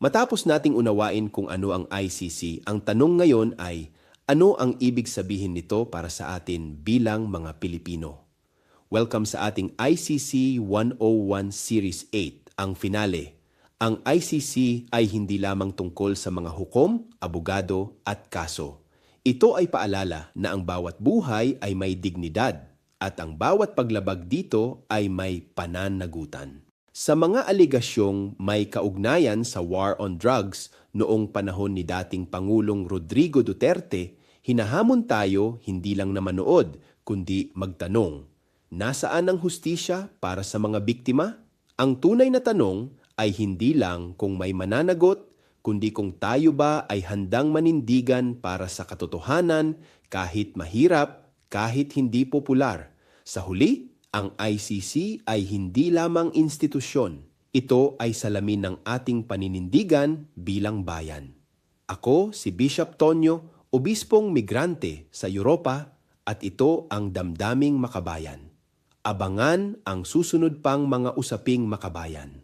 Matapos nating unawain kung ano ang ICC, ang tanong ngayon ay, ano ang ibig sabihin nito para sa atin bilang mga Pilipino? Welcome sa ating ICC 101 Series 8, ang finale. Ang ICC ay hindi lamang tungkol sa mga hukom, abogado at kaso. Ito ay paalala na ang bawat buhay ay may dignidad at ang bawat paglabag dito ay may pananagutan. Sa mga aligasyong may kaugnayan sa war on drugs noong panahon ni dating Pangulong Rodrigo Duterte, hinahamon tayo hindi lang na manood, kundi magtanong. Nasaan ang hustisya para sa mga biktima? Ang tunay na tanong ay hindi lang kung may mananagot, kundi kung tayo ba ay handang manindigan para sa katotohanan kahit mahirap, kahit hindi popular. Sa huli, ang ICC ay hindi lamang institusyon. Ito ay salamin ng ating paninindigan bilang bayan. Ako si Bishop Tonyo, obispong migrante sa Europa, at ito ang Damdaming Makabayan. Abangan ang susunod pang mga usaping makabayan.